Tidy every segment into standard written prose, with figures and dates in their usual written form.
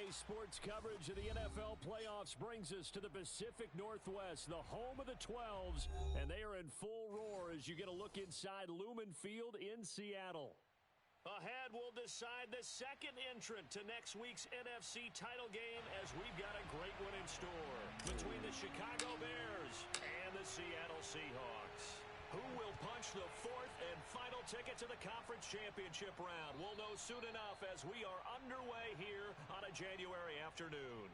Today's sports coverage of the NFL playoffs brings us to the Pacific Northwest, the home of the 12s, and they are in full roar as you get a look inside Lumen Field in Seattle. Ahead, we'll decide the second entrant to next week's NFC title game as we've got a great one in store between the Chicago Bears and the Seattle Seahawks. Who will punch the fourth and final ticket to the conference championship round? We'll know soon enough as we are underway here on a January afternoon.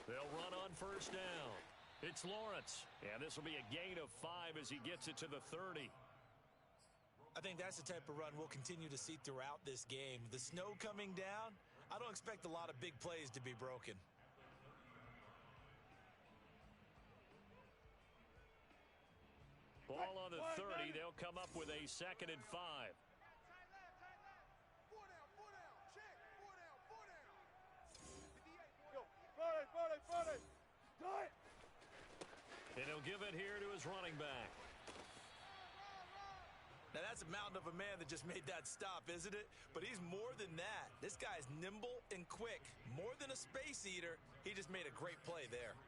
They'll run on first down. It's Lawrence, and this will be a gain of 5 as he gets it to the 30. I think that's the type of run we'll continue to see throughout this game. The snow coming down, I don't expect a lot of big plays to be broken. Ball on the 30. They'll come up with a 2nd and 5. And he'll give it here to his running back. Now that's a mountain of a man that just made that stop, isn't it? But he's more than that. This guy's nimble and quick. More than a space eater, he just made a great play there.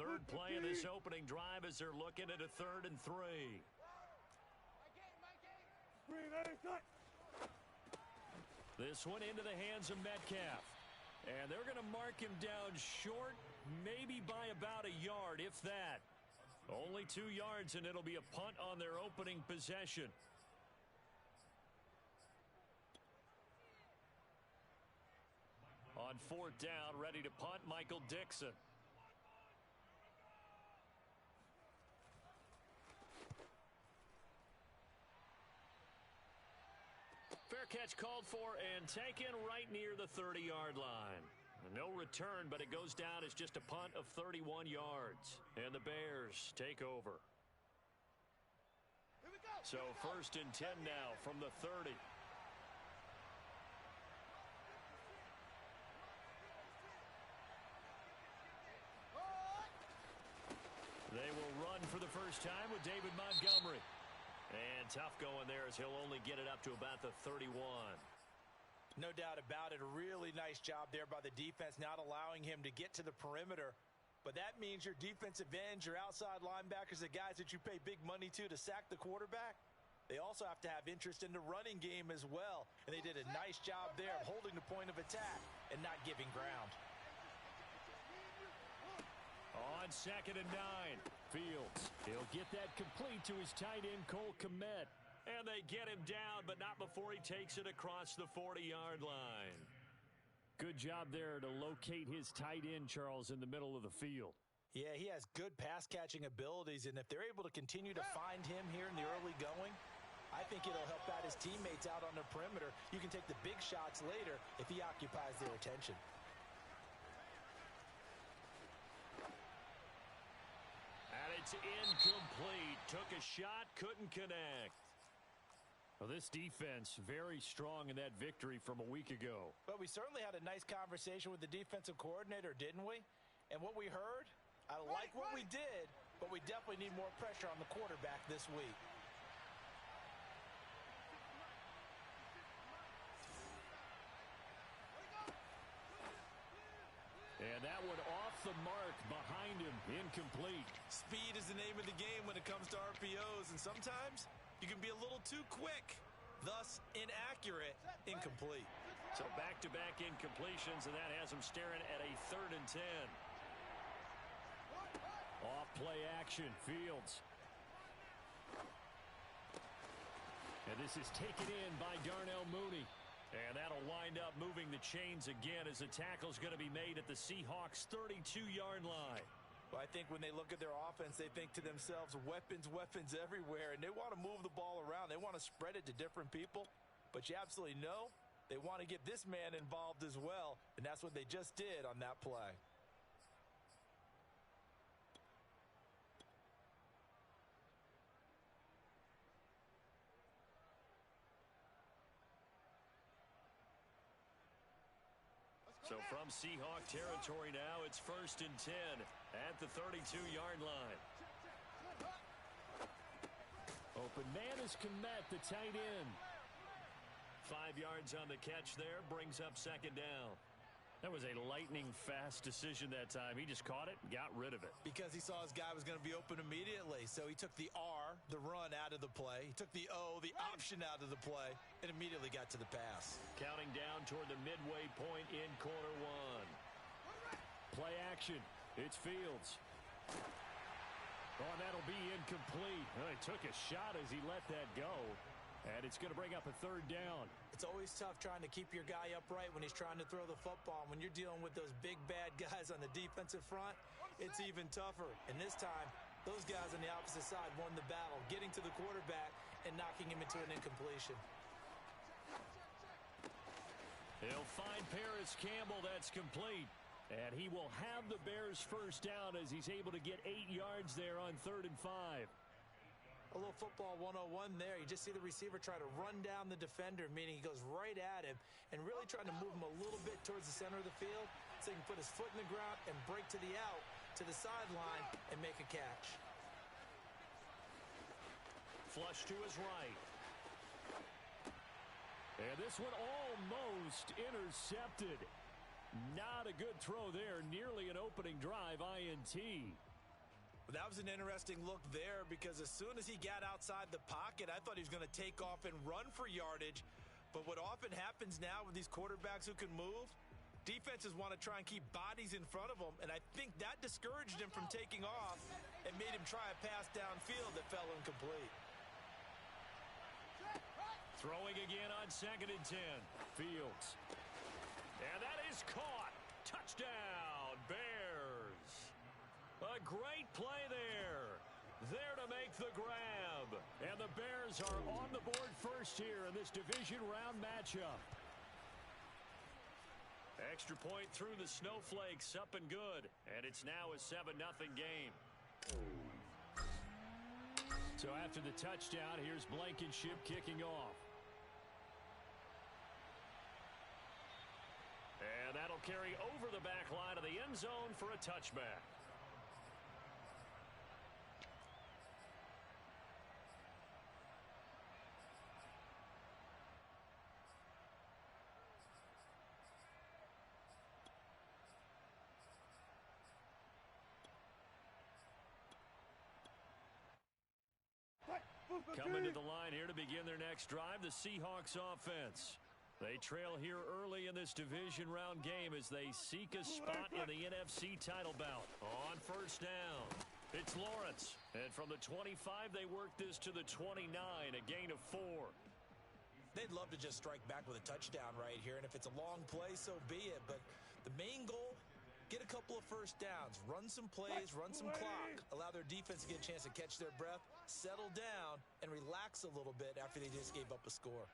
Third play of this opening drive as they're looking at a 3rd and 3. This one into the hands of Metcalf. And they're going to mark him down short, maybe by about a yard, if that. Only 2 yards, and it'll be a punt on their opening possession. On 4th down, ready to punt, Michael Dixon. Fair catch called for and taken right near the 30-yard line. No return, but it goes down as just a punt of 31 yards. And the Bears take over. So 1st and 10 now from the 30. They will run for the first time with David Montgomery. And tough going there as he'll only get it up to about the 31. No doubt about it. A really nice job there by the defense, not allowing him to get to the perimeter. But that means your defensive ends, your outside linebackers, the guys that you pay big money to sack the quarterback, they also have to have interest in the running game as well. And they did a nice job there of holding the point of attack and not giving ground. On 2nd and 9, Fields. He'll get that complete to his tight end, Cole Kmet. And they get him down, but not before he takes it across the 40-yard line. Good job there to locate his tight end, Charles, in the middle of the field. Yeah, he has good pass-catching abilities, and if they're able to continue to find him here in the early going, I think it'll help out his teammates out on the perimeter. You can take the big shots later if he occupies their attention. And it's incomplete. Took a shot, couldn't connect. Well, this defense very strong in that victory from a week ago. But we certainly had a nice conversation with the defensive coordinator, didn't we? And what we heard, I like what we did, but we definitely need more pressure on the quarterback this week. And that one off the mark behind him, incomplete. Speed is the name of the game when it comes to RPOs, and sometimes you can be a little too quick, thus inaccurate, incomplete. So back-to-back incompletions, and that has him staring at a 3rd and 10. Off play action, Fields. And this is taken in by Darnell Mooney. And that'll wind up moving the chains again as the tackle's going to be made at the Seahawks' 32-yard line. Well, I think when they look at their offense, they think to themselves, weapons, weapons everywhere, and they want to move the ball around. They want to spread it to different people, but you absolutely know they want to get this man involved as well, and that's what they just did on that play. So from Seahawk territory now, it's 1st and 10 at the 32-yard line. Open man is Kmet, the tight end. 5 yards on the catch there, brings up 2nd down. That was a lightning-fast decision that time. He just caught it and got rid of it. Because he saw his guy was going to be open immediately. So he took the R, the run, out of the play. He took the O, the option, out of the play, and immediately got to the pass. Counting down toward the midway point in quarter one. Play action. It's Fields. Oh, and that'll be incomplete. Well, he took a shot as he let that go. And it's going to bring up a 3rd down. It's always tough trying to keep your guy upright when he's trying to throw the football. When you're dealing with those big, bad guys on the defensive front, it's even tougher. And this time, those guys on the opposite side won the battle, getting to the quarterback and knocking him into an incompletion. He'll find Paris Campbell. That's complete. And he will have the Bears' 1st down as he's able to get 8 yards there on 3rd and 5. A little football 101 there. You just see the receiver try to run down the defender, meaning he goes right at him and really trying to move him a little bit towards the center of the field so he can put his foot in the ground and break to the out, to the sideline, and make a catch. Flush to his right. And this one almost intercepted. Not a good throw there. Nearly an opening drive INT. That was an interesting look there because as soon as he got outside the pocket, I thought he was going to take off and run for yardage. But what often happens now with these quarterbacks who can move, defenses want to try and keep bodies in front of them, and I think that discouraged him from taking off and made him try a pass downfield that fell incomplete. Throwing again on 2nd and 10. Fields. And that is caught. Touchdown, Bears. A great play there. There to make the grab. And the Bears are on the board first here in this division round matchup. Extra point through the snowflakes, up and good. And it's now a 7-0 game. So after the touchdown, here's Blankenship kicking off. And that'll carry over the back line of the end zone for a touchback. Coming to the line here to begin their next drive, the Seahawks offense. They trail here early in this division round game as they seek a spot in the NFC title bout. On 1st down, it's Lawrence. And from the 25, they work this to the 29, a gain of 4. They'd love to just strike back with a touchdown right here, and if it's a long play, so be it. But the main goal, get a couple of 1st downs, run some plays, run some clock, allow their defense to get a chance to catch their breath, settle down, and relax a little bit after they just gave up a score.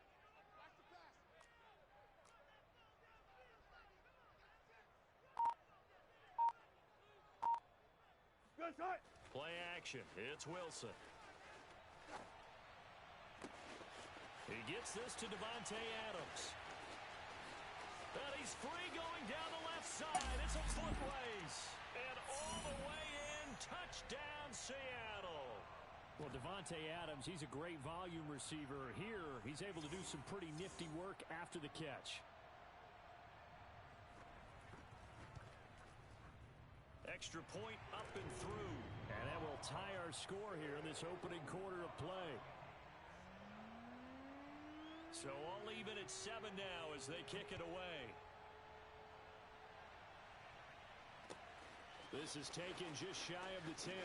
Play action. It's Wilson. He gets this to Davante Adams. And he's free going down the left side. It's a foot race. And all the way in, touchdown Seattle. Well, Davante Adams, he's a great volume receiver. Here, he's able to do some pretty nifty work after the catch. Extra point up and through. And that will tie our score here in this opening quarter of play. So all even at 7 now as they kick it away. This is taken just shy of the 10.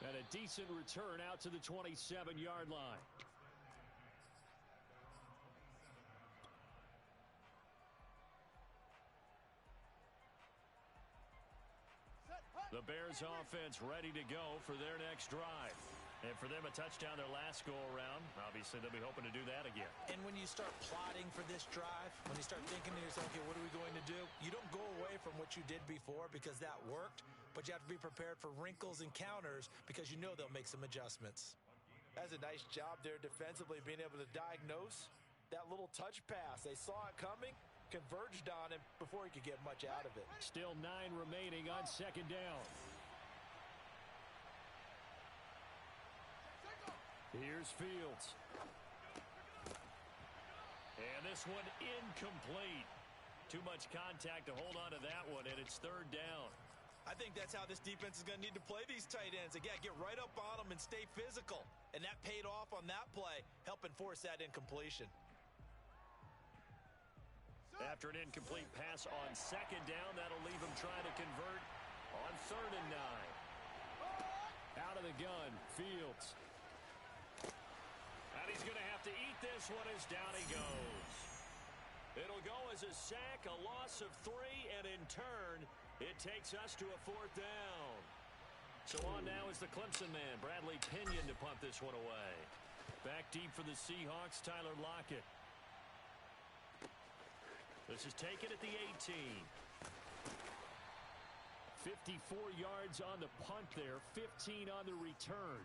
And a decent return out to the 27-yard line. The Bears offense ready to go for their next drive. And for them, a touchdown their last go-around. Obviously, they'll be hoping to do that again. And when you start plotting for this drive, when you start thinking to yourself, okay, what are we going to do? You don't go away from what you did before because that worked, but you have to be prepared for wrinkles and counters because you know they'll make some adjustments. That's a nice job there defensively, being able to diagnose that little touch pass. They saw it coming, converged on him before he could get much out of it. Still 9 remaining on second down. Here's Fields. And this one incomplete. Too much contact to hold on to that one, and it's third down. I think that's how this defense is going to need to play these tight ends. Again, get right up on them and stay physical. And that paid off on that play, helping force that incompletion. After an incomplete pass on second down, that'll leave him trying to convert on 3rd and 9. Out of the gun, Fields. And he's going to have to eat this one as down he goes. It'll go as a sack, a loss of 3, and in turn, it takes us to a 4th down. So on now is the Clemson man, Bradley Pinion, to punt this one away. Back deep for the Seahawks, Tyler Lockett. This is taken at the 18. 54 yards on the punt there, 15 on the return.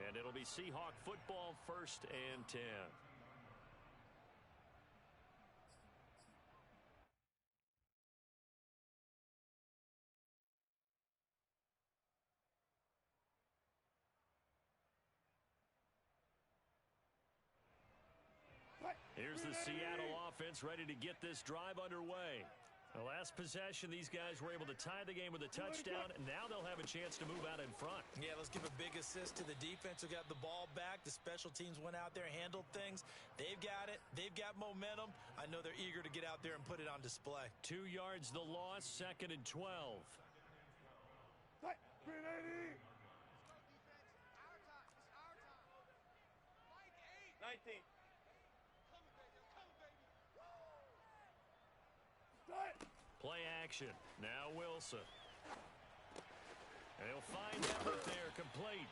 And it'll be Seahawk football, 1st and 10. Here's the Seattle offense ready to get this drive underway. The last possession, these guys were able to tie the game with a touchdown, and now they'll have a chance to move out in front. Yeah, let's give a big assist to the defense who got the ball back. The special teams went out there, handled things. They've got it. They've got momentum. I know they're eager to get out there and put it on display. 2 yards the loss, 2nd and 12. 19. Play action. Now Wilson. And he'll find Everett there, complete.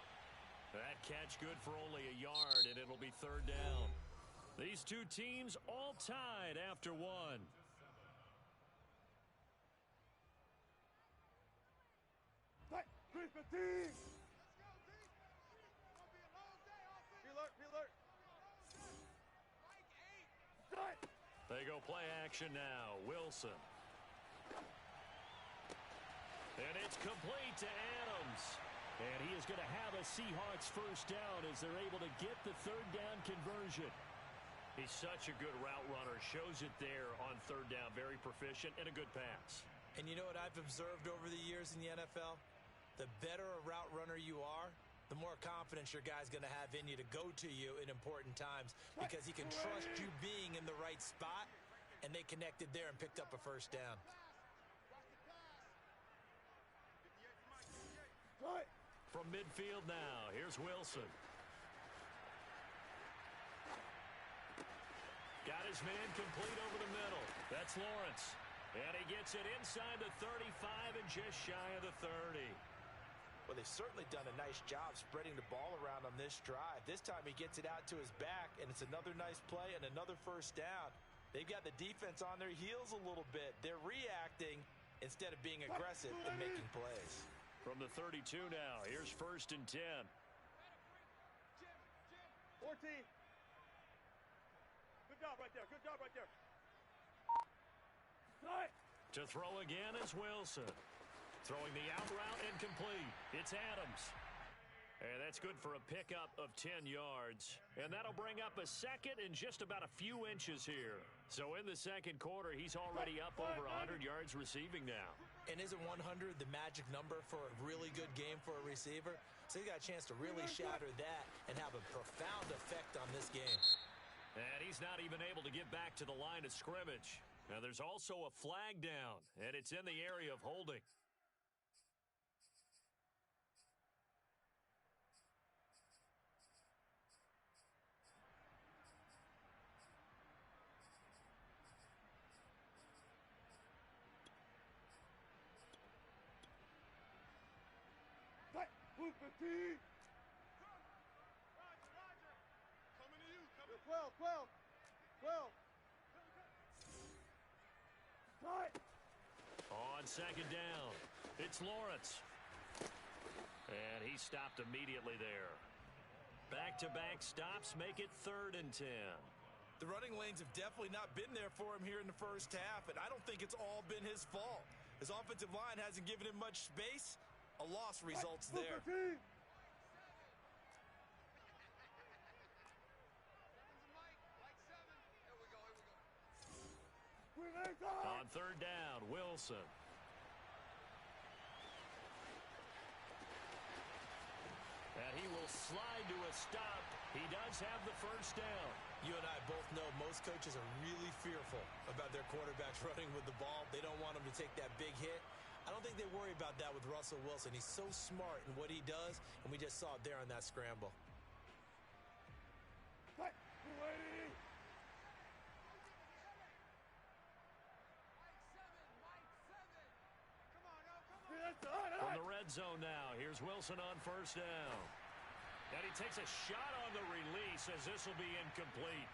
That catch good for only a yard, and it'll be 3rd down. These two teams all tied after 1. They go play action now. Wilson. And it's complete to Adams. And he is going to have a Seahawks 1st down as they're able to get the 3rd down conversion. He's such a good route runner. Shows it there on 3rd down. Very proficient and a good pass. And you know what I've observed over the years in the NFL? The better a route runner you are, the more confidence your guy's going to have in you to go to you in important times because he can trust you being in the right spot, and they connected there and picked up a 1st down. From midfield now, here's Wilson. Got his man complete over the middle. That's Lawrence. And he gets it inside the 35 and just shy of the 30. Well, they've certainly done a nice job spreading the ball around on this drive. This time he gets it out to his back, and it's another nice play and another 1st down. They've got the defense on their heels a little bit. They're reacting instead of being aggressive and making plays. From the 32 now, here's 1st and 10. 14. Good job right there. Good job right there. To throw again is Wilson. Throwing the out route incomplete. It's Adams. And that's good for a pickup of 10 yards. And that'll bring up a 2nd and just about a few inches here. So in the 2nd quarter, he's already up over 100 yards receiving now. And isn't 100 the magic number for a really good game for a receiver? So he's got a chance to really shatter that and have a profound effect on this game. And he's not even able to get back to the line of scrimmage. Now there's also a flag down, and it's in the area of holding. Move 15. Coming to you. 12. Cut. On second down, it's Lawrence. And he stopped immediately there. Back-to-back stops make it 3rd and 10. The running lanes have definitely not been there for him here in the first half, and I don't think it's all been his fault. His offensive line hasn't given him much space. A loss results there. On 3rd down, Wilson. And he will slide to a stop. He does have the first down. You and I both know most coaches are really fearful about their quarterbacks running with the ball. They don't want him to take that big hit. I don't think they worry about that with Russell Wilson. He's so smart in what he does, and we just saw it there on that scramble. From the red zone now, here's Wilson on first down. And he takes a shot on the release as this will be incomplete.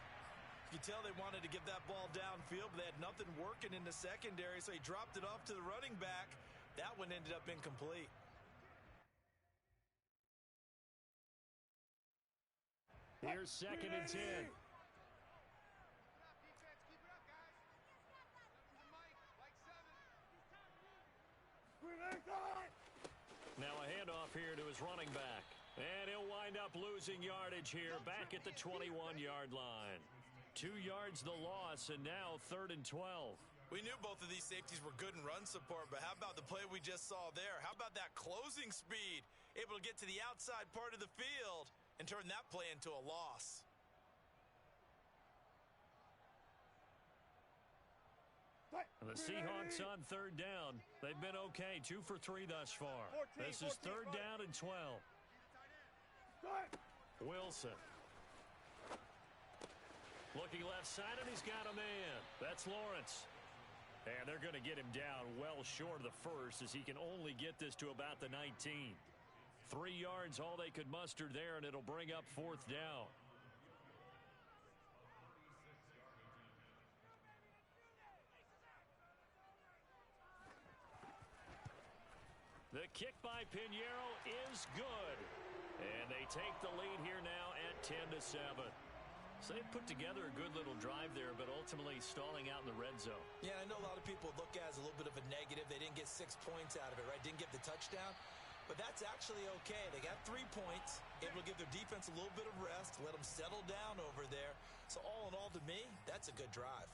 You tell they wanted to get that ball downfield, but they had nothing working in the secondary, so he dropped it off to the running back. That one ended up incomplete. Here's 2nd and 10. Now a handoff here to his running back. And he'll wind up losing yardage here back at the 21-yard line. 2 yards the loss, and now 3rd and 12. We knew both of these safeties were good in run support, but how about the play we just saw there? How about that closing speed? Able to get to the outside part of the field and turn that play into a loss. And the Seahawks on 3rd down. They've been okay, 2 for 3 thus far. This is 3rd down and 12. Wilson. Looking left side, and he's got a man. That's Lawrence. And they're going to get him down well short of the first, as he can only get this to about the 19. 3 yards all they could muster there, and it'll bring up 4th down. The kick by Pinheiro is good. And they take the lead here now at 10-7. So they put together a good little drive there, but ultimately stalling out in the red zone. Yeah, I know a lot of people look at it as a little bit of a negative. They didn't get 6 points out of it, right? Didn't get the touchdown. But that's actually okay. They got 3 points, able to give their defense a little bit of rest, let them settle down over there. So all in all, to me, that's a good drive.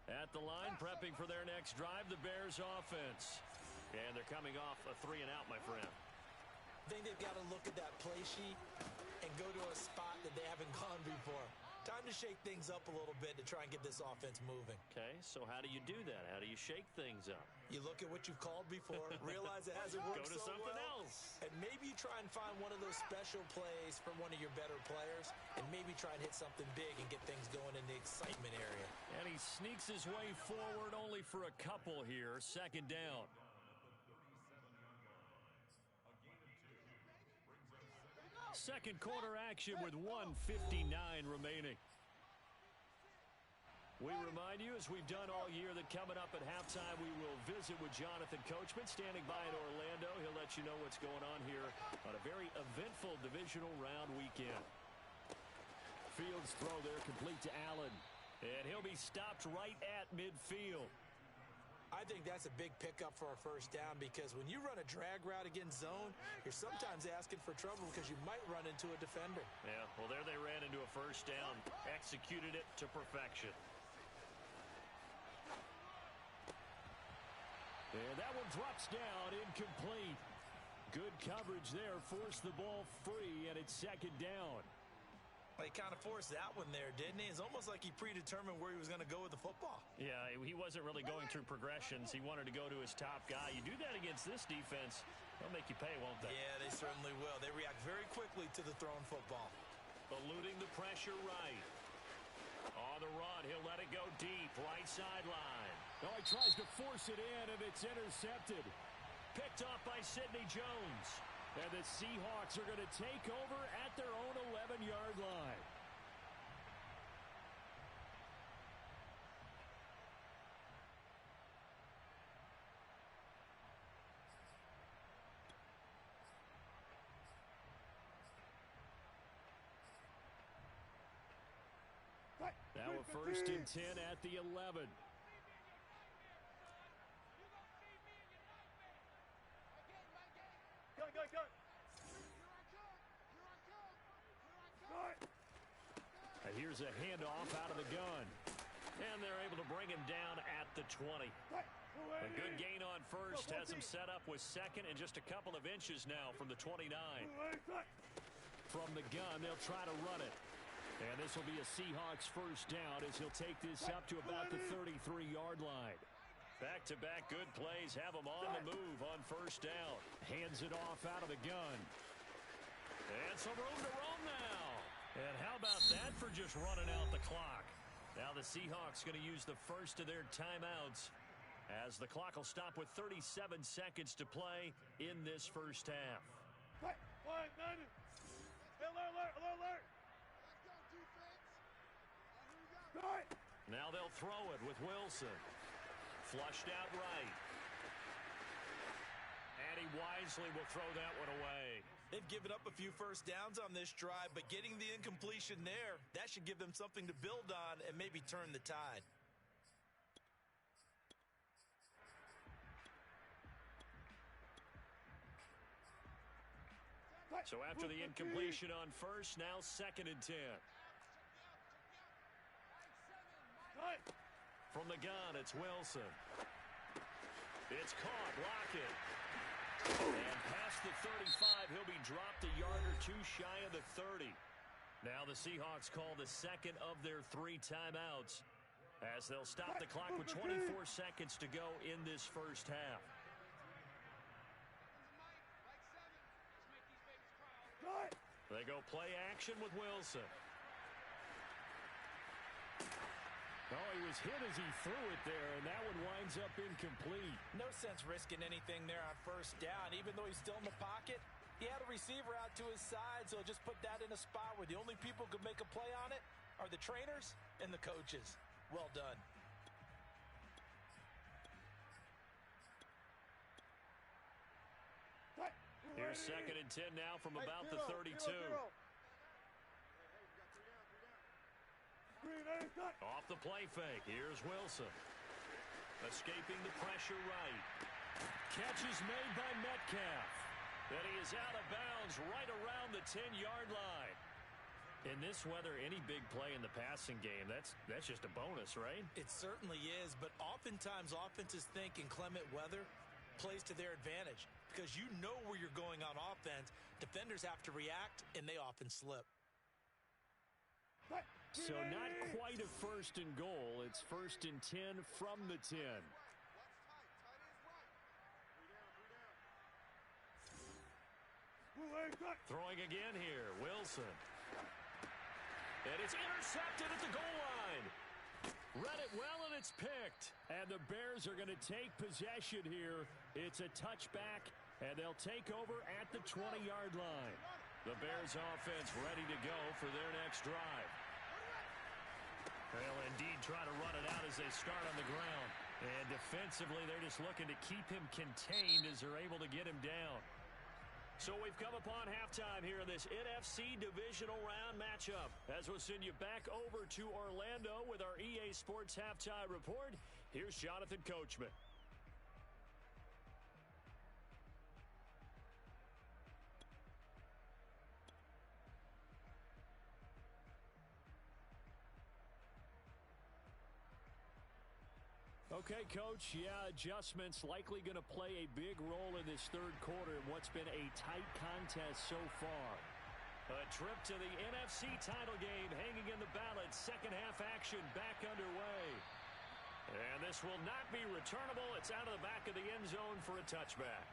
At the line, prepping for their next drive, the Bears offense. And they're coming off a 3-and-out, my friend. I think they've got to look at that play sheet and go to a spot that they haven't gone before. Time to shake things up a little bit to try and get this offense moving. Okay, so how do you do that? How do you shake things up? You look at what you've called before, realize it hasn't worked so well. Go to something else. And maybe you try and find one of those special plays from one of your better players, and maybe try and hit something big and get things going in the excitement area. And he sneaks his way forward only for a couple here. 2nd down. Second quarter action with 1:59 remaining. We remind you, as we've done all year, that coming up at halftime, we will visit with Jonathan Coachman standing by in Orlando. He'll let you know what's going on here on a very eventful divisional round weekend. Fields throw there complete to Allen. And he'll be stopped right at midfield. I think that's a big pickup for a first down, because when you run a drag route against zone, you're sometimes asking for trouble because you might run into a defender. Yeah, well, there they ran into a first down, executed it to perfection. And that one drops down, incomplete. Good coverage there, forced the ball free, and it's 2nd down. He kind of forced that one there, didn't he? It's almost like he predetermined where he was going to go with the football. Yeah, he wasn't really going through progressions. He wanted to go to his top guy. You do that against this defense, they'll make you pay, won't they? Yeah, they certainly will. They react very quickly to the thrown football. Eluding the pressure right. On the run, he'll let it go deep, right sideline. Oh, he tries to force it in, and it's intercepted. Picked off by Sidney Jones. And the Seahawks are going to take over at their own 11-yard line. Now a 1st and 10 at the 11. And here's a handoff out of the gun. And they're able to bring him down at the 20. A good gain on 1st. Has him set up with 2nd and just a couple of inches now from the 29. From the gun, they'll try to run it. And this will be a Seahawks 1st down as he'll take this up to about the 33-yard line. Back-to-back good plays have him on the move on 1st down. Hands it off out of the gun. And some room to roam now. And how about that for just running out the clock? Now the Seahawks going to use the first of their timeouts as the clock will stop with 37 seconds to play in this 1st half. Alert. Now they'll throw it with Wilson. Flushed out right. And he wisely will throw that one away. They've given up a few 1st downs on this drive, but getting the incompletion there, that should give them something to build on and maybe turn the tide. So after the incompletion on 1st, now 2nd and 10. From the gun, it's Wilson. It's caught, Lockett. And past the 35, he'll be dropped a yard or two shy of the 30. Now the Seahawks call the 2nd of their 3 timeouts as they'll stop the clock with 24 seconds to go in this 1st half. They go play action with Wilson. Oh, he was hit as he threw it there, and that one winds up incomplete. No sense risking anything there on 1st down. Even though he's still in the pocket, he had a receiver out to his side, so just put that in a spot where the only people who could make a play on it are the trainers and the coaches. Well done. Here's 2nd and 10 now from about the 32. Off the play fake. Here's Wilson. Escaping the pressure right. Catch is made by Metcalf. And he is out of bounds right around the 10-yard line. In this weather, any big play in the passing game, that's just a bonus, right? It certainly is, but oftentimes offenses think inclement weather plays to their advantage because you know where you're going on offense. Defenders have to react, and they often slip. So not quite a 1st and goal. It's 1st and 10 from the 10. Throwing again here, Wilson. And it's intercepted at the goal line. Read it well, and it's picked. And the Bears are going to take possession here. It's a touchback, and they'll take over at the 20-yard line. The Bears offense ready to go for their next drive. They'll indeed try to run it out as they start on the ground. And defensively, they're just looking to keep him contained as they're able to get him down. So we've come upon halftime here in this NFC divisional round matchup. As we'll send you back over to Orlando with our EA Sports Halftime Report, here's Jonathan Coachman. Okay, Coach, adjustments likely going to play a big role in this 3rd quarter in what's been a tight contest so far. A trip to the NFC title game hanging in the balance. 2nd half action back underway. And this will not be returnable. It's out of the back of the end zone for a touchback.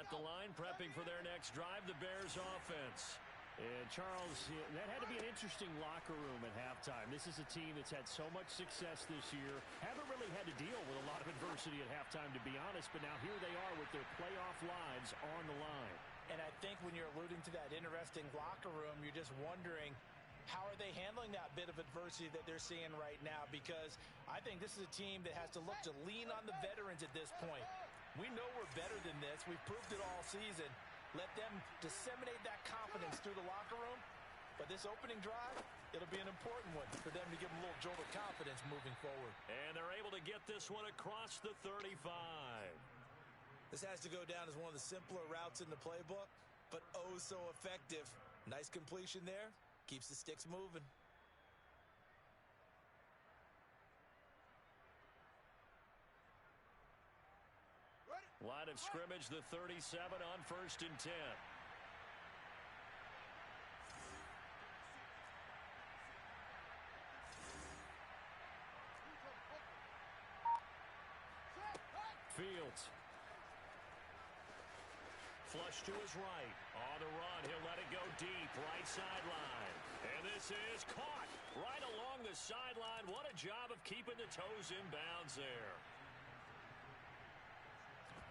At the line, prepping for their next drive, the Bears offense. And, Charles, that had to be an interesting locker room at halftime. This is a team that's had so much success this year. Haven't really had to deal with a lot of adversity at halftime, to be honest. But now here they are with their playoff lives on the line. And I think when you're alluding to that interesting locker room, you're just wondering, how are they handling that bit of adversity that they're seeing right now? Because I think this is a team that has to look to lean on the veterans at this point. We know we're better than this. We've proved it all season. Let them disseminate that confidence through the locker room. But this opening drive, it'll be an important one for them to give them a little jolt of confidence moving forward. And they're able to get this one across the 35. This has to go down as one of the simpler routes in the playbook, but oh so effective. Nice completion there. Keeps the sticks moving. Line of scrimmage, the 37 on 1st and 10. Fields. Flush to his right. On the run, he'll let it go deep. Right sideline. And this is caught right along the sideline. What a job of keeping the toes in bounds there.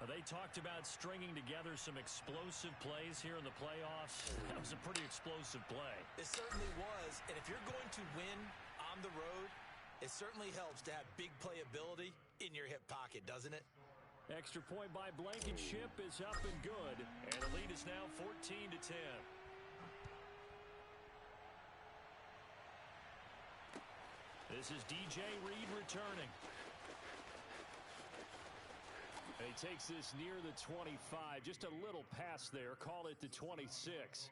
They talked about stringing together some explosive plays here in the playoffs. That was a pretty explosive play. It certainly was. And if you're going to win on the road, it certainly helps to have big playability in your hip pocket, doesn't it? Extra point by Blankenship is up and good. And the lead is now 14-10. This is DJ Reed returning. And he takes this near the 25. Just a little pass there. Call it the 26.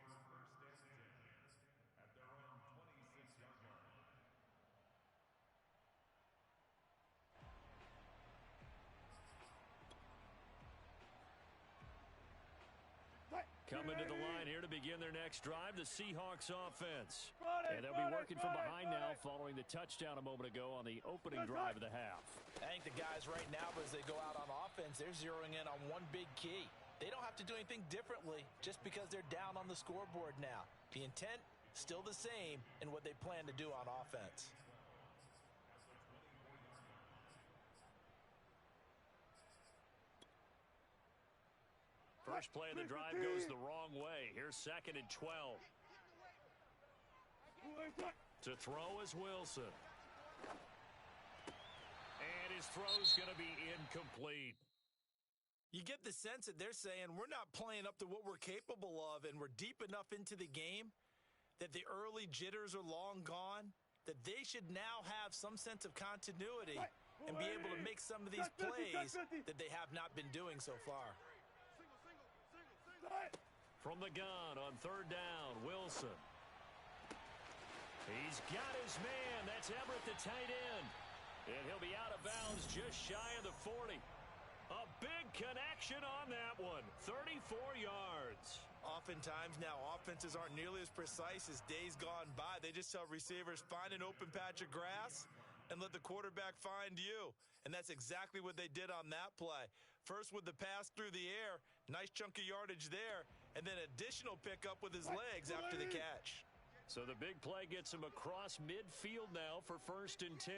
Coming to the line here to begin their next drive, the Seahawks offense. And they'll be working from behind now following the touchdown a moment ago on the opening drive of the half. I think the guys right now, as they go out on offense, they're zeroing in on one big key. They don't have to do anything differently just because they're down on the scoreboard now. The intent, still the same in what they plan to do on offense. First play of the drive goes the wrong way. Here's 2nd and 12. To throw is Wilson. And his throw's going to be incomplete. You get the sense that they're saying we're not playing up to what we're capable of, and we're deep enough into the game that the early jitters are long gone, that they should now have some sense of continuity and be able to make some of these plays that they have not been doing so far. From the gun on 3rd down, Wilson. He's got his man. That's Everett, the tight end. And he'll be out of bounds just shy of the 40. A big connection on that one. 34 yards. Oftentimes now, offenses aren't nearly as precise as days gone by. They just tell receivers, find an open patch of grass and let the quarterback find you. And that's exactly what they did on that play. First with the pass through the air, nice chunk of yardage there, and then additional pickup with his legs after the catch. So the big play gets him across midfield now for 1st and 10.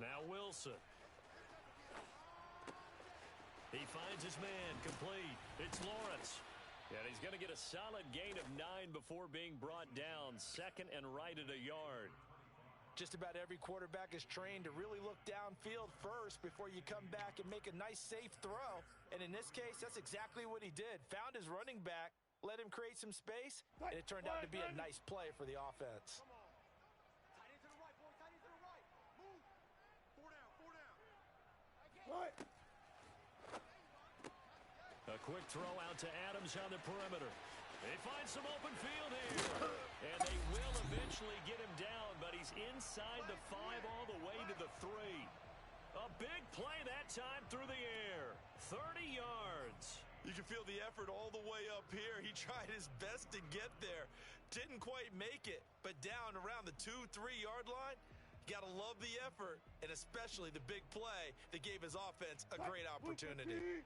Now Wilson. He finds his man, complete. It's Lawrence. And he's going to get a solid gain of 9 before being brought down. 2nd and right at a yard. Just about every quarterback is trained to really look downfield first before you come back and make a nice, safe throw. And in this case, that's exactly what he did. Found his running back, let him create some space, and it turned out to be a nice play for the offense. A quick throw out to Adams on the perimeter. They find some open field here. And they will eventually get him down, but he's inside the 5 all the way to the 3. A big play that time through the air. 30 yards. You can feel the effort all the way up here. He tried his best to get there. Didn't quite make it, but down around the 2-3 yard line, got to love the effort, and especially the big play that gave his offense a great opportunity.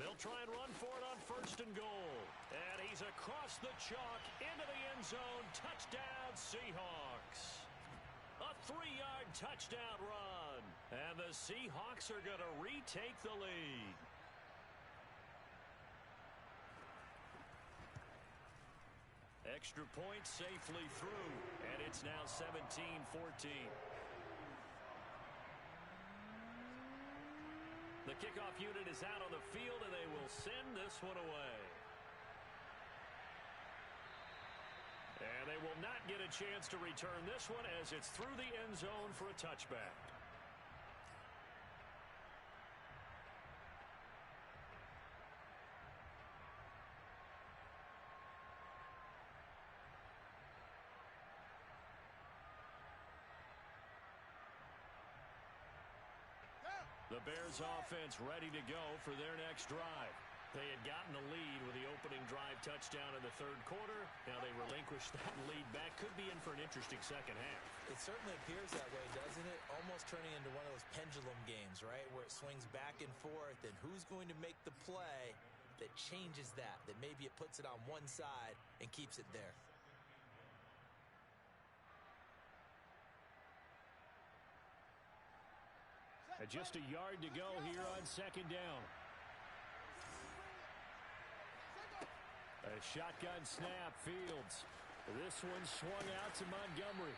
They'll try and run for it on 1st and goal. And he's across the chalk into the end zone. Touchdown, Seahawks. A 3-yard touchdown run. And the Seahawks are going to retake the lead. Extra point safely through. And it's now 17-14. The kickoff unit is out on the field, and they will send this one away. And they will not get a chance to return this one as it's through the end zone for a touchback. The Bears offense ready to go for their next drive. They had gotten the lead with the opening drive touchdown in the 3rd quarter. Now they relinquished that lead back. Could be in for an interesting second half. It certainly appears that way, doesn't it? Almost turning into one of those pendulum games, right? Where it swings back and forth, and who's going to make the play that changes that maybe it puts it on one side and keeps it there. Just a yard to go here on 2nd down. A shotgun snap, Fields. This one swung out to Montgomery.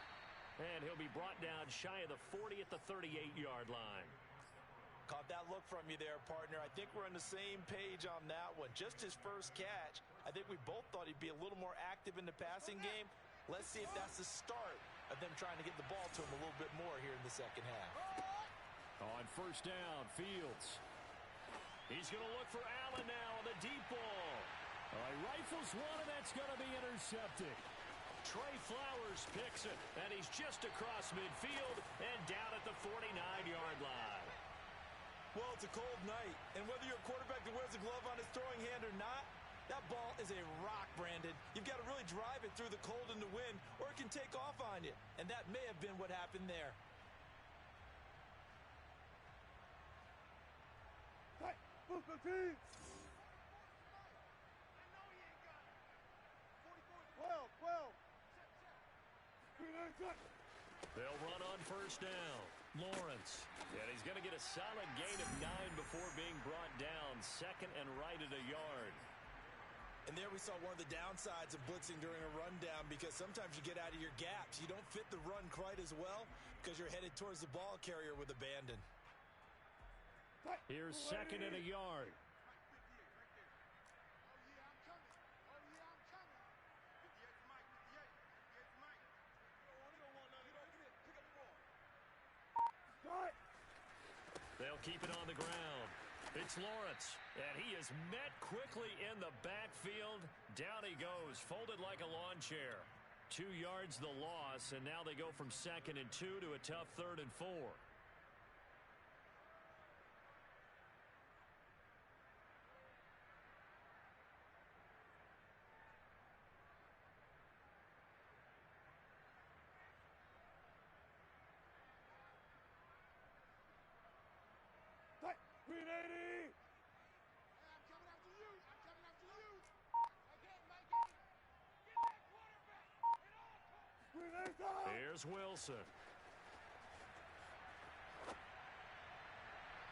And he'll be brought down shy of the 40 at the 38-yard line. Caught that look from you there, partner. I think we're on the same page on that one. Just his first catch. I think we both thought he'd be a little more active in the passing game. Let's see if that's the start of them trying to get the ball to him a little bit more here in the second half. On 1st down, Fields. He's going to look for Allen now on the deep ball. He rifles one, and that's going to be intercepted. Trey Flowers picks it, and he's just across midfield and down at the 49-yard line. Well, it's a cold night, and whether you're a quarterback that wears a glove on his throwing hand or not, that ball is a rock, Brandon. You've got to really drive it through the cold and the wind, or it can take off on you, and that may have been what happened there. Team. 12. They'll run on 1st down. Lawrence. And he's going to get a solid gain of 9 before being brought down. 2nd and right at a yard. And there we saw one of the downsides of blitzing during a rundown, because sometimes you get out of your gaps. You don't fit the run quite as well because you're headed towards the ball carrier with abandon. Here's 2nd and a yard. They'll keep it on the ground. It's Lawrence, and he is met quickly in the backfield. Down he goes, folded like a lawn chair. 2 yards the loss, and now they go from 2nd and 2 to a tough 3rd and 4. Here's Wilson.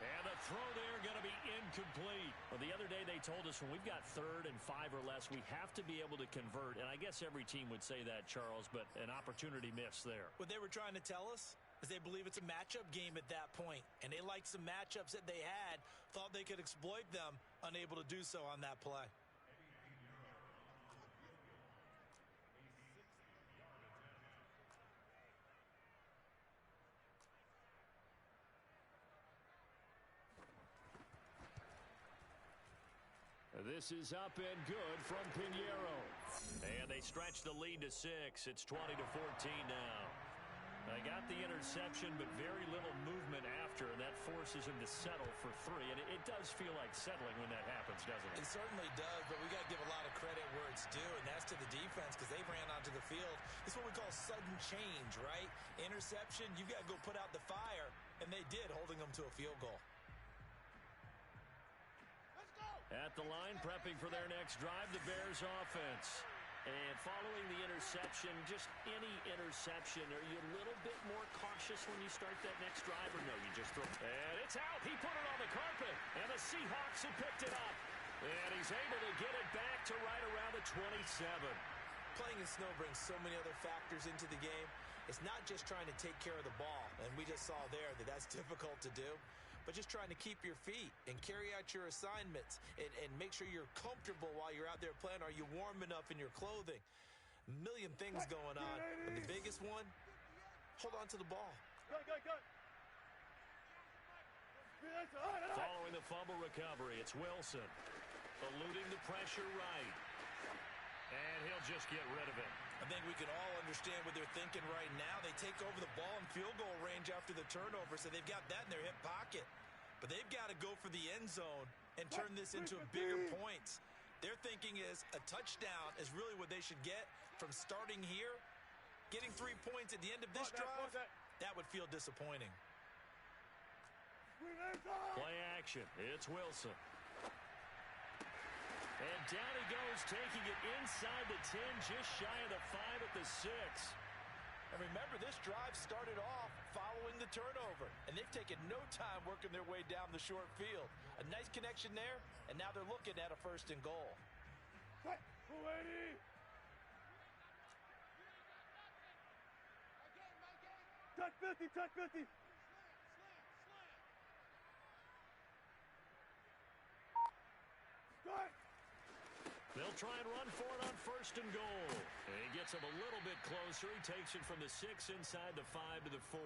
And the throw there going to be incomplete. Well, the other day they told us when we've got 3rd and 5 or less, we have to be able to convert. And I guess every team would say that, Charles, but an opportunity missed there. What they were trying to tell us is they believe it's a matchup game at that point. And they liked some matchups that they had, thought they could exploit them, unable to do so on that play. This is up and good from Pinheiro. And they stretch the lead to 6. It's 20-14 now. They got the interception, but very little movement after, and that forces him to settle for 3. And it does feel like settling when that happens, doesn't it? It certainly does, but we got to give a lot of credit where it's due, and that's to the defense, because they ran onto the field. It's what we call sudden change, right? Interception, you've got to go put out the fire, and they did, holding them to a field goal. Let's go! At the line, prepping for their next drive, the Bears offense. And following the interception, just any interception, are you a little bit more cautious when you start that next drive, or no, you just throw? And it's out. He put it on the carpet, and the Seahawks have picked it up. And he's able to get it back to right around the 27. Playing in snow brings so many other factors into the game. It's not just trying to take care of the ball, and we just saw there that that's difficult to do, but just trying to keep your feet and carry out your assignments and make sure you're comfortable while you're out there playing. Are you warm enough in your clothing? A million things going on, but the biggest one, hold on to the ball. Following the fumble recovery, it's Wilson. Eluding the pressure right. And he'll just get rid of it. I think we can all understand what they're thinking right now. They take over the ball in field goal range after the turnover, so they've got that in their hip pocket. But they've got to go for the end zone and turn this into a bigger points. Their thinking is a touchdown is really what they should get from starting here. Getting 3 points at the end of this drive, that would feel disappointing. Play action. It's Wilson. And down he goes, taking it inside the 10, just shy of the 5 at the 6. And remember, this drive started off following the turnover, and they've taken no time working their way down the short field. A nice connection there, and now they're looking at a 1st and goal. Touch 50, touch 50. Start. They'll try and run for it on 1st and goal. And he gets him a little bit closer. He takes it from the 6 inside the 5 to the 4.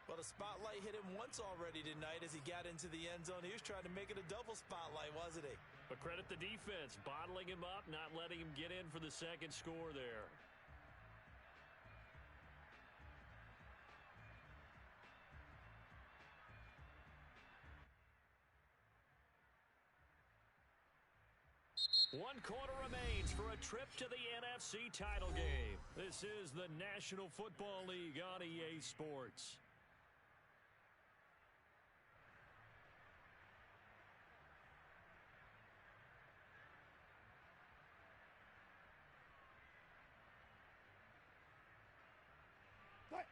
Well, the spotlight hit him once already tonight as he got into the end zone. He was trying to make it a double spotlight, wasn't he? But credit the defense, bottling him up, not letting him get in for the 2nd score there. One quarter remains for a trip to the NFC title game. This is the National Football League on EA Sports.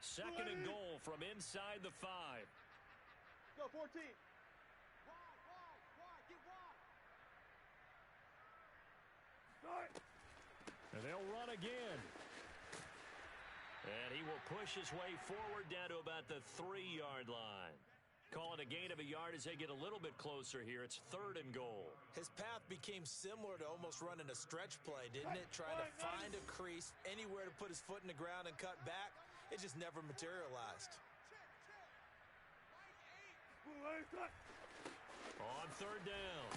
Second and goal from inside the 5. Go, 14. And they'll run again. And he will push his way forward down to about the 3-yard line. Call it a gain of a yard as they get a little bit closer here. It's 3rd and goal. His path became similar to almost running a stretch play, didn't it? Trying to find a crease, anywhere to put his foot in the ground and cut back. It just never materialized. On 3rd down,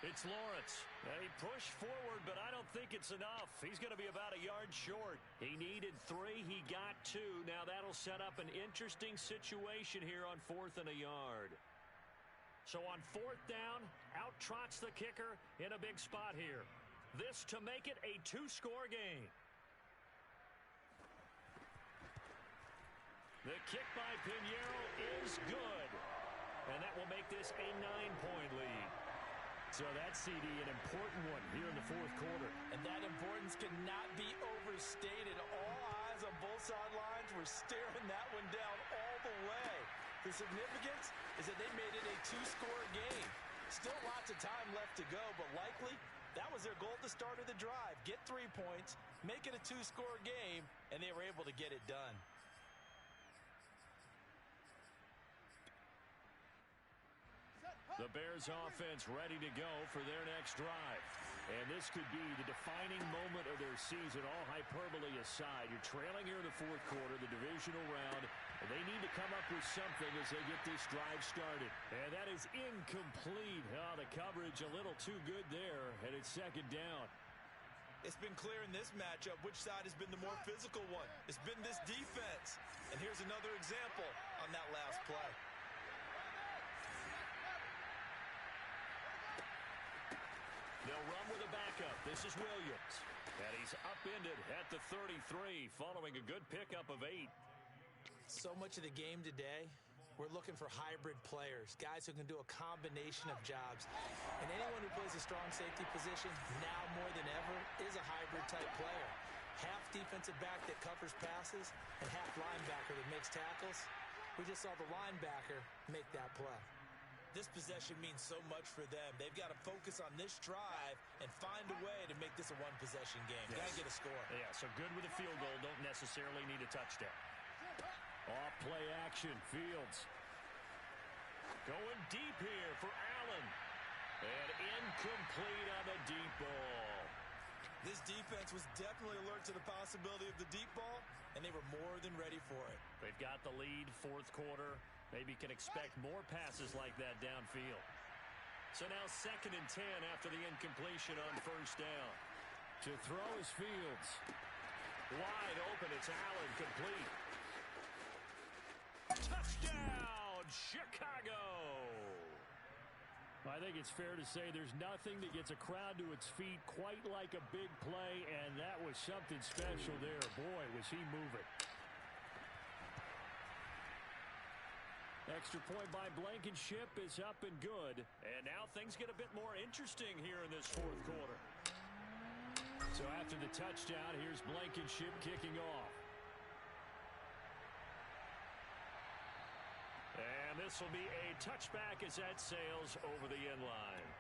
it's Lawrence. And he pushed forward, but I don't think it's enough. He's going to be about a yard short. He needed 3. He got 2. Now that'll set up an interesting situation here on 4th and a yard. So on 4th down, out trots the kicker in a big spot here. This to make it a 2-score game. The kick by Pinheiro is good. And that will make this a 9-point lead. So that's, CD, an important one here in the 4th quarter. And that importance cannot be overstated. All eyes on both sidelines were staring that one down all the way. The significance is that they made it a 2-score game. Still lots of time left to go, but likely that was their goal at the start of the drive. Get 3 points, make it a 2-score game, and they were able to get it done. The Bears offense ready to go for their next drive. And this could be the defining moment of their season, all hyperbole aside. You're trailing here in the 4th quarter, the divisional round, and they need to come up with something as they get this drive started. And that is incomplete. Oh, the coverage a little too good there, and it's 2nd down. It's been clear in this matchup which side has been the more physical one. It's been this defense. And here's another example on that last play. They'll run with a backup. This is Williams. And he's upended at the 33 following a good pickup of 8. So much of the game today We're looking for hybrid players, guys who can do a combination of jobs. And anyone who plays a strong safety position, now more than ever, is a hybrid-type player. Half defensive back that covers passes and half linebacker that makes tackles. We just saw the linebacker make that play. This possession means so much for them. They've got to focus on this drive and find a way to make this a one-possession game. Yes. Got to get a score. Yeah, so good with a field goal. Don't necessarily need a touchdown. Off play action. Fields going deep here for Allen. And incomplete on the deep ball. This defense was definitely alert to the possibility of the deep ball, and they were more than ready for it. They've got the lead, fourth quarter. Maybe can expect more passes like that downfield. So now 2nd and 10 after the incompletion on first down. To throw is Fields. Wide open, it's Allen, complete. Touchdown, Chicago! I think it's fair to say there's nothing that gets a crowd to its feet quite like a big play, and that was something special there. Boy, was he moving. Extra point by Blankenship is up and good. And now things get a bit more interesting here in this fourth quarter. So after the touchdown, here's Blankenship kicking off. And this will be a touchback as that sails over the end line.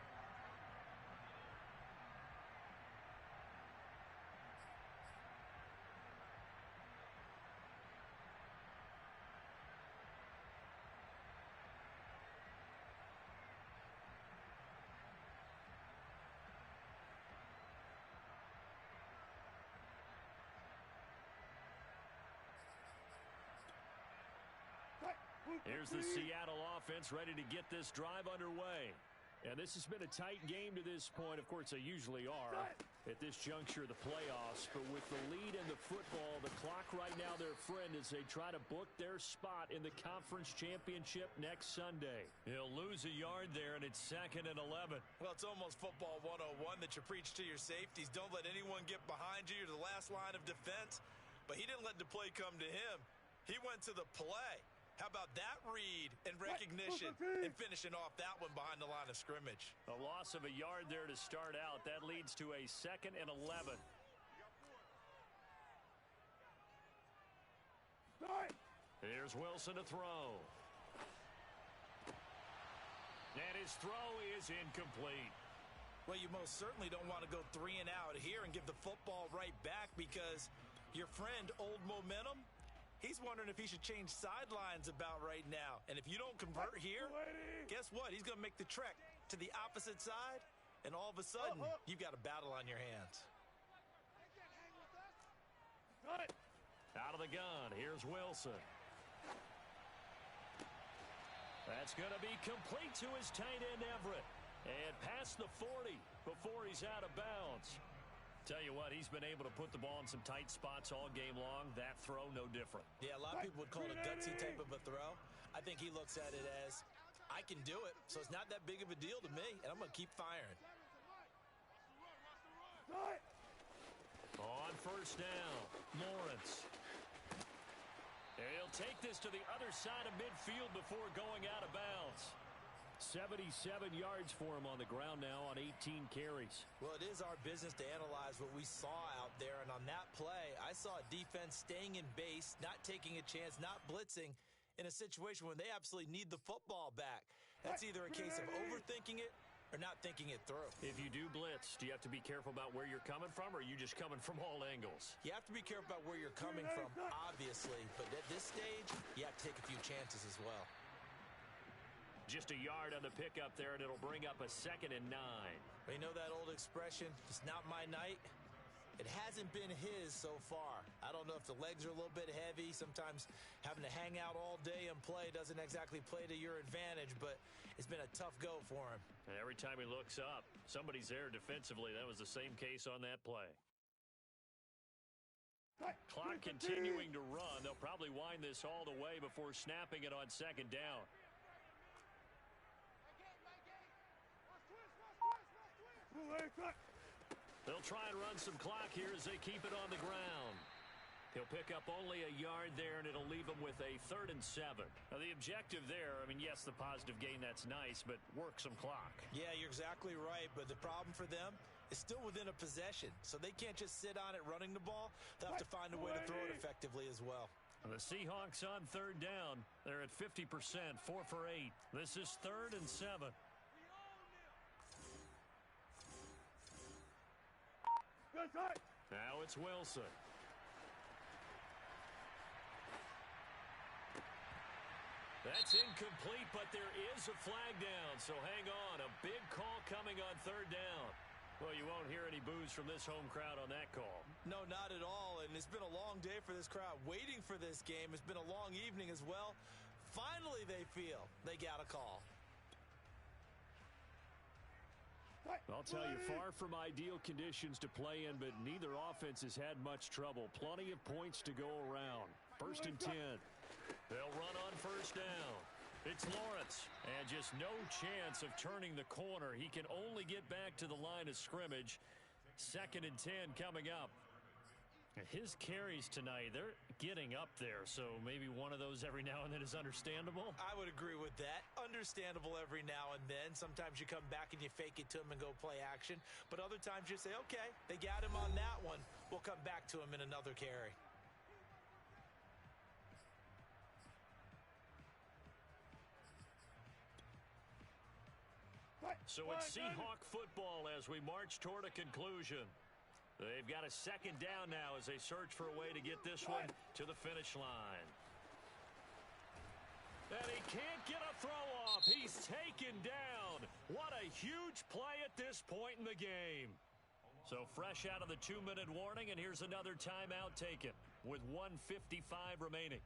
Here's the Seattle offense ready to get this drive underway. And this has been a tight game to this point. Of course, they usually are at this juncture of the playoffs. But with the lead in the football, the clock right now their friend as they try to book their spot in the conference championship next Sunday. He'll lose a yard there, and it's 2nd and 11. Well, it's almost football 101 that you preach to your safeties. Don't let anyone get behind you. You're the last line of defense. But he didn't let the play come to him. He went to the play. How about that read and recognition and finishing off that one behind the line of scrimmage? A loss of a yard there to start out. That leads to a 2nd and 11. Here's Wilson to throw. And his throw is incomplete. Well, you most certainly don't want to go 3 and out here and give the football right back because your friend, Old Momentum, he's wondering if he should change sidelines about right now. And if you don't convert here, guess what? He's going to make the trek to the opposite side, and all of a sudden, you've got a battle on your hands. Out of the gun, here's Wilson. That's going to be complete to his tight end, Everett. And past the 40 before he's out of bounds. Tell you what, he's been able to put the ball in some tight spots all game long. That throw, no different. Yeah, a lot of people would call it a gutsy type of a throw. I think he looks at it as, I can do it, so it's not that big of a deal to me, and I'm going to keep firing. On first down, Lawrence. He'll take this to the other side of midfield before going out of bounds. 77 yards for him on the ground now on 18 carries. Well, it is our business to analyze what we saw out there, and on that play, I saw a defense staying in base, not taking a chance, not blitzing in a situation when they absolutely need the football back. That's either a case of overthinking it or not thinking it through. If you do blitz, do you have to be careful about where you're coming from, or are you just coming from all angles? You have to be careful about where you're coming from, obviously, but at this stage, you have to take a few chances as well. Just a yard on the pickup there, and it'll bring up a 2nd and 9. Well, you know that old expression, it's not my night? It hasn't been his so far. I don't know if the legs are a little bit heavy. Sometimes having to hang out all day and play doesn't exactly play to your advantage, but it's been a tough go for him. And every time he looks up, somebody's there defensively. That was the same case on that play. Clock continuing to run. They'll probably wind this all the way before snapping it on 2nd down. They'll try and run some clock here as they keep it on the ground. He'll pick up only a yard there, and it'll leave him with a 3rd and 7. Now, the objective there, I mean, yes, the positive gain, that's nice, but work some clock. Yeah, you're exactly right, but the problem for them is still within a possession, so they can't just sit on it running the ball. They'll have to find a way to throw it effectively as well. The Seahawks on 3rd down. They're at 50%, 4 for 8. This is 3rd and 7. Now it's Wilson. That's incomplete, but there is a flag down, so hang on. A big call coming on 3rd down. Well, you won't hear any boos from this home crowd on that call. No, not at all, and it's been a long day for this crowd. Waiting for this game. It's been a long evening as well. Finally, they feel they got a call. I'll tell you, far from ideal conditions to play in, but neither offense has had much trouble. Plenty of points to go around. 1st and 10. They'll run on 1st down. It's Lawrence, and just no chance of turning the corner. He can only get back to the line of scrimmage. 2nd and 10 coming up. His carries tonight, they're getting up there, so maybe one of those every now and then is understandable. I would agree with that. Understandable every now and then. Sometimes you come back and you fake it to him and go play action. But other times you say, okay, they got him on that one. We'll come back to him in another carry. So it's Seahawk football as we march toward a conclusion. They've got a 2nd down now as they search for a way to get this one to the finish line. And he can't get a throw off. He's taken down. What a huge play at this point in the game. So fresh out of the 2-minute warning, and here's another timeout taken with 1:55 remaining.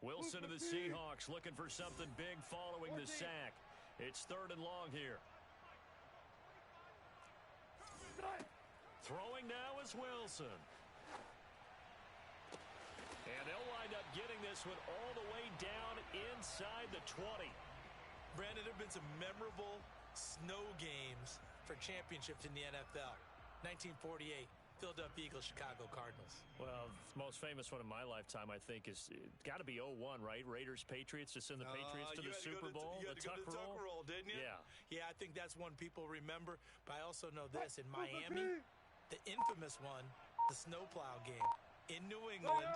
Wilson of the Seahawks looking for something big following the sack. It's 3rd and long here. Throwing now is Wilson. And they'll wind up getting this one all the way down inside the 20. Brandon, there have been some memorable snow games for championships in the NFL. 1948. Philadelphia Eagles, Chicago Cardinals. Well, the most famous one in my lifetime, I think, is got to be 01, right? Raiders, Patriots, to send the Patriots to the Super Bowl. You had to go to the Tuck roll, didn't you? Yeah. Yeah, I think that's one people remember. But I also know this. In Miami, the infamous one, the snowplow game. In New England,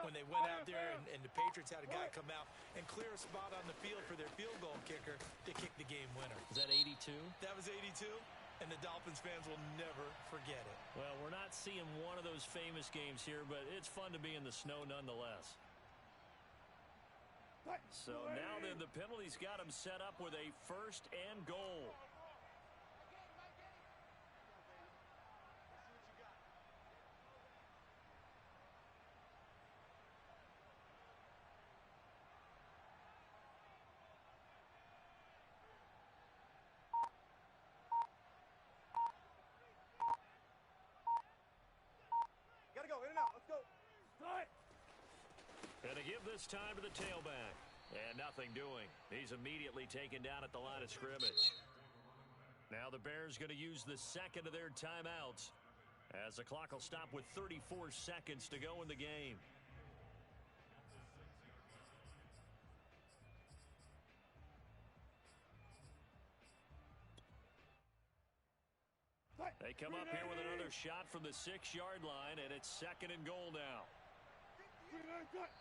when they went out there and the Patriots had a guy come out and clear a spot on the field for their field goal kicker to kick the game winner. Is that 82? That was 82. And the Dolphins fans will never forget it. Well, we're not seeing one of those famous games here, but it's fun to be in the snow nonetheless. So now then, the penalty's got him set up with a 1st and goal. And to give this time to the tailback. And nothing doing. He's immediately taken down at the line of scrimmage. Now the Bears going to use the 2nd of their timeouts as the clock will stop with 34 seconds to go in the game. They come up here with another shot from the 6-yard line, and it's 2nd and goal now.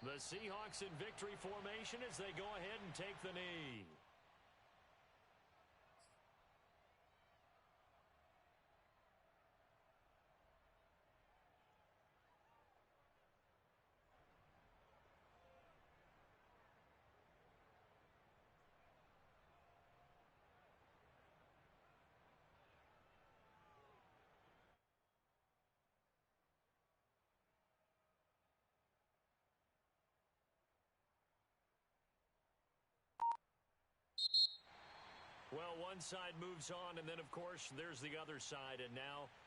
The Seahawks in victory formation as they go ahead and take the knee. Well, one side moves on, and then, of course, there's the other side. And now